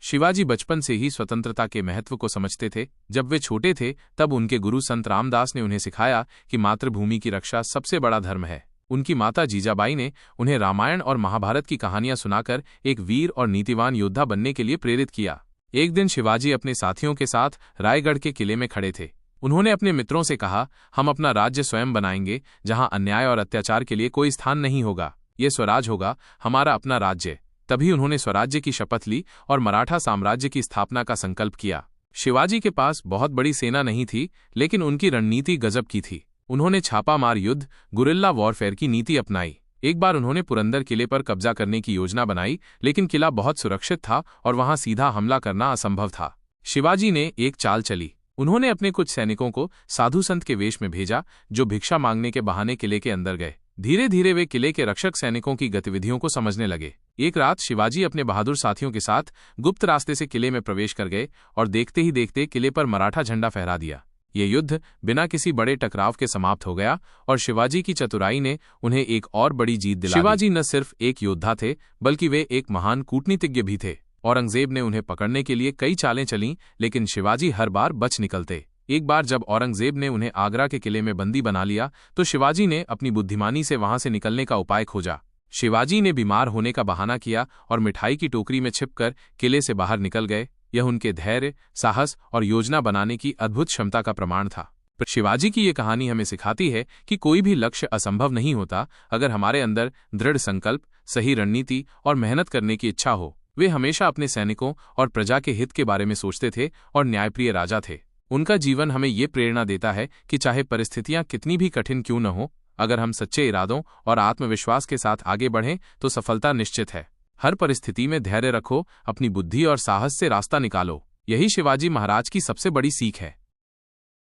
शिवाजी बचपन से ही स्वतंत्रता के महत्व को समझते थे। जब वे छोटे थे तब उनके गुरु संत रामदास ने उन्हें सिखाया कि मातृभूमि की रक्षा सबसे बड़ा धर्म है। उनकी माता जीजाबाई ने उन्हें रामायण और महाभारत की कहानियां सुनाकर एक वीर और नीतिवान योद्धा बनने के लिए प्रेरित किया। एक दिन शिवाजी अपने साथियों के साथ रायगढ़ के किले में खड़े थे। उन्होंने अपने मित्रों से कहा, हम अपना राज्य स्वयं बनाएंगे, जहां अन्याय और अत्याचार के लिए कोई स्थान नहीं होगा। ये स्वराज होगा, हमारा अपना राज्य। तभी उन्होंने स्वराज्य की शपथ ली और मराठा साम्राज्य की स्थापना का संकल्प किया। शिवाजी के पास बहुत बड़ी सेना नहीं थी, लेकिन उनकी रणनीति गजब की थी। उन्होंने छापामार युद्ध, गुरिल्ला वॉरफेयर की नीति अपनाई। एक बार उन्होंने पुरंदर किले पर कब्जा करने की योजना बनाई, लेकिन किला बहुत सुरक्षित था और वहां सीधा हमला करना असंभव था। शिवाजी ने एक चाल चली। उन्होंने अपने कुछ सैनिकों को साधु संत के वेश में भेजा, जो भिक्षा मांगने के बहाने किले के अंदर गए। धीरे धीरे वे किले के रक्षक सैनिकों की गतिविधियों को समझने लगे। एक रात शिवाजी अपने बहादुर साथियों के साथ गुप्त रास्ते से किले में प्रवेश कर गए और देखते ही देखते किले पर मराठा झंडा फहरा दिया। ये युद्ध बिना किसी बड़े टकराव के समाप्त हो गया और शिवाजी की चतुराई ने उन्हें एक और बड़ी जीत दिलाई। शिवाजी न सिर्फ एक योद्धा थे, बल्कि वे एक महान कूटनीतिज्ञ भी थे। औरंगजेब ने उन्हें पकड़ने के लिए कई चालें चलीं, लेकिन शिवाजी हर बार बच निकलते। एक बार जब औरंगजेब ने उन्हें आगरा के किले में बंदी बना लिया, तो शिवाजी ने अपनी बुद्धिमानी से वहां से निकलने का उपाय खोजा। शिवाजी ने बीमार होने का बहाना किया और मिठाई की टोकरी में छिपकर किले से बाहर निकल गए। यह उनके धैर्य, साहस और योजना बनाने की अद्भुत क्षमता का प्रमाण था। शिवाजी की ये कहानी हमें सिखाती है कि कोई भी लक्ष्य असंभव नहीं होता, अगर हमारे अंदर दृढ़ संकल्प, सही रणनीति और मेहनत करने की इच्छा हो। वे हमेशा अपने सैनिकों और प्रजा के हित के बारे में सोचते थे और न्यायप्रिय राजा थे। उनका जीवन हमें ये प्रेरणा देता है कि चाहे परिस्थितियां कितनी भी कठिन क्यों न हो, अगर हम सच्चे इरादों और आत्मविश्वास के साथ आगे बढ़ें तो सफलता निश्चित है। हर परिस्थिति में धैर्य रखो, अपनी बुद्धि और साहस से रास्ता निकालो। यही शिवाजी महाराज की सबसे बड़ी सीख है।